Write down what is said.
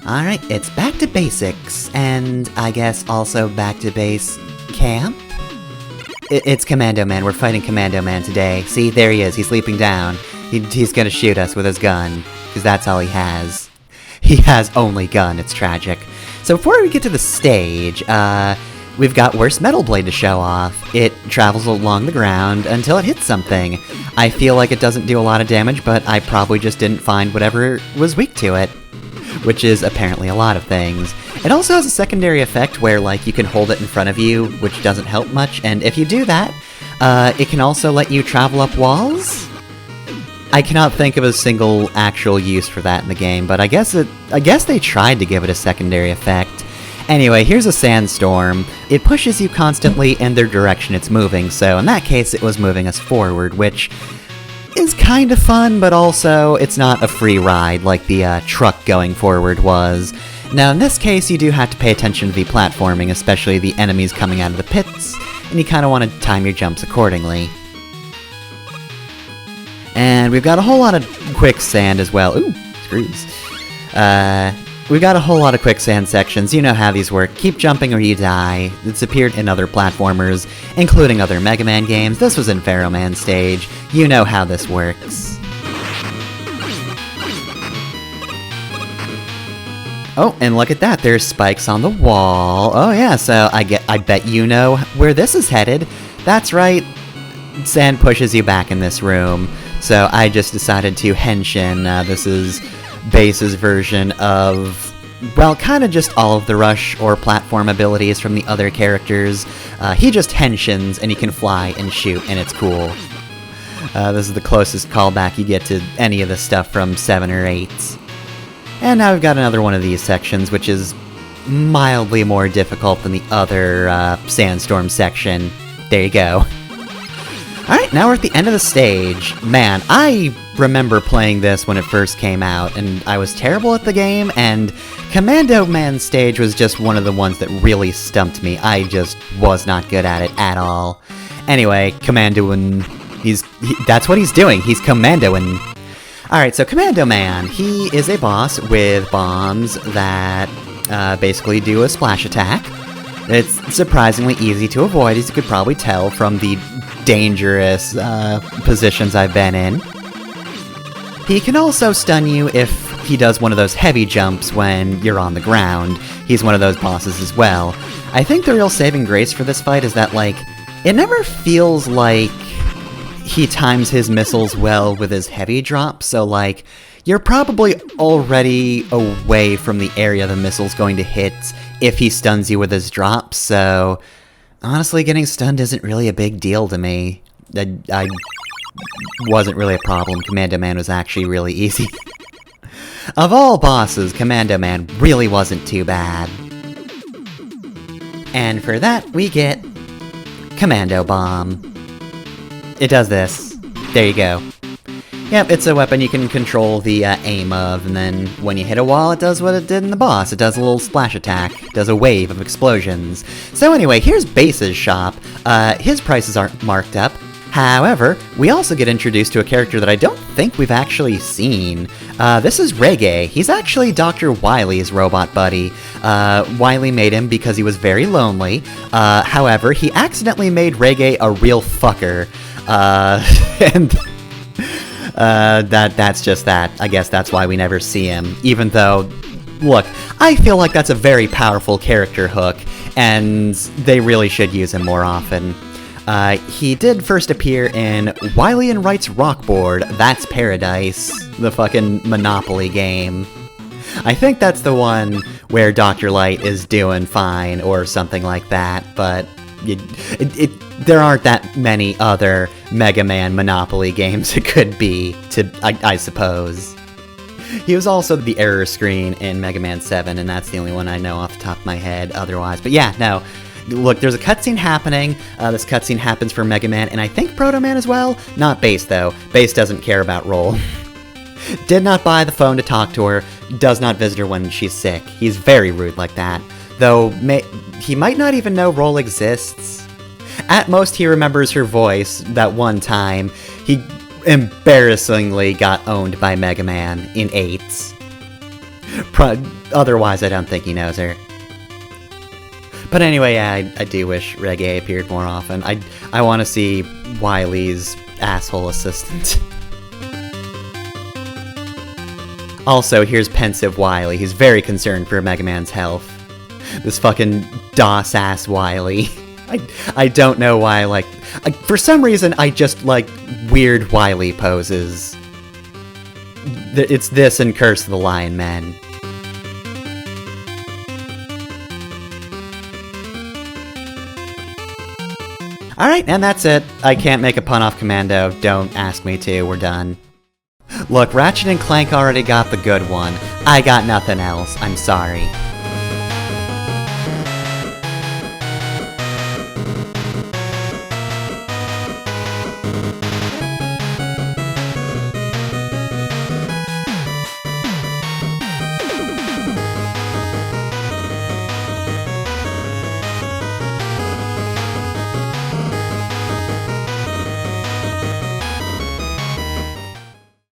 Alright, it's back to basics, and I guess also back to base camp? It's Commando Man, we're fighting Commando Man today. See, there he is, he's leaping down. He's gonna shoot us with his gun, because that's all he has. He has only gun, it's tragic. So before we get to the stage, we've got Worst Metal Blade to show off. It travels along the ground until it hits something. I feel like it doesn't do a lot of damage, but I probably just didn't find whatever was weak to it. Which is apparently a lot of things. It also has a secondary effect where, like, you can hold it in front of you, which doesn't help much, and if you do that, it can also let you travel up walls? I cannot think of a single actual use for that in the game, but I guess they tried to give it a secondary effect. Anyway, here's a sandstorm. It pushes you constantly in the direction it's moving, so in that case it was moving us forward, which is kind of fun, but also it's not a free ride like the truck going forward was. Now in this case you do have to pay attention to the platforming, especially the enemies coming out of the pits, and you kind of want to time your jumps accordingly. And we've got a whole lot of quicksand as well. Ooh, screws. We've got a whole lot of quicksand sections, you know how these work. Keep jumping or you die. It's appeared in other platformers, including other Mega Man games. This was in Pharaoh Man stage. You know how this works. Oh, and look at that, there's spikes on the wall. Oh yeah, so I bet you know where this is headed. That's right, sand pushes you back in this room. So I just decided to henshin. This is Base's version of, well, kind of just all of the rush or platform abilities from the other characters. He just henshins, and he can fly and shoot, and it's cool. This is the closest callback you get to any of the stuff from 7 or 8. And now we've got another one of these sections, which is mildly more difficult than the other Sandstorm section. There you go. Alright, now we're at the end of the stage. Man, I remember playing this when it first came out, and I was terrible at the game, and Commando Man stage was just one of the ones that really stumped me. I just was not good at it at all. Anyway, Commandoing, that's what he's doing, he's Commandoing. Alright, so Commando Man, he is a boss with bombs that basically do a splash attack. It's surprisingly easy to avoid, as you could probably tell from the dangerous positions I've been in. He can also stun you if he does one of those heavy jumps when you're on the ground. He's one of those bosses as well. I think the real saving grace for this fight is that, like, it never feels like he times his missiles well with his heavy drops, so, like, you're probably already away from the area the missile's going to hit if he stuns you with his drops, so honestly, getting stunned isn't really a big deal to me. I wasn't really a problem. Commando Man was actually really easy. Of all bosses, Commando Man really wasn't too bad. And for that, we get Commando Bomb. It does this. There you go. Yep, it's a weapon you can control the aim of, and then when you hit a wall, it does what it did in the boss. It does a little splash attack, does a wave of explosions. So anyway, here's Base's shop. His prices aren't marked up. However, we also get introduced to a character that I don't think we've actually seen. This is Reggae. He's actually Dr. Wily's robot buddy. Wily made him because he was very lonely. However, he accidentally made Reggae a real fucker. And that's just that. I guess that's why we never see him, even though, look, I feel like that's a very powerful character hook, and they really should use him more often. He did first appear in Wily and Wright's Rockboard, That's Paradise, the fucking Monopoly game. I think that's the one where Dr. Light is doing fine, or something like that, but there aren't that many other Mega Man Monopoly games it could be, I suppose. He was also the error screen in Mega Man 7, and that's the only one I know off the top of my head otherwise. But yeah, no. Look, there's a cutscene happening. This cutscene happens for Mega Man, and I think Proto Man as well. Not Base, though. Base doesn't care about Roll. Did not buy the phone to talk to her. Does not visit her when she's sick. He's very rude like that. Though, he might not even know Roll exists. At most, he remembers her voice that one time. He embarrassingly got owned by Mega Man in 8. Otherwise, I don't think he knows her. But anyway, yeah, I do wish Reggae appeared more often. I want to see Wily's asshole assistant. Also, here's pensive Wily. He's very concerned for Mega Man's health. This fucking DOS-ass Wily. I don't know why, like... for some reason, I just like weird Wily poses. It's this and Curse of the Lion Men. Alright, and that's it. I can't make a pun off Commando. Don't ask me to. We're done. Look, Ratchet and Clank already got the good one. I got nothing else. I'm sorry.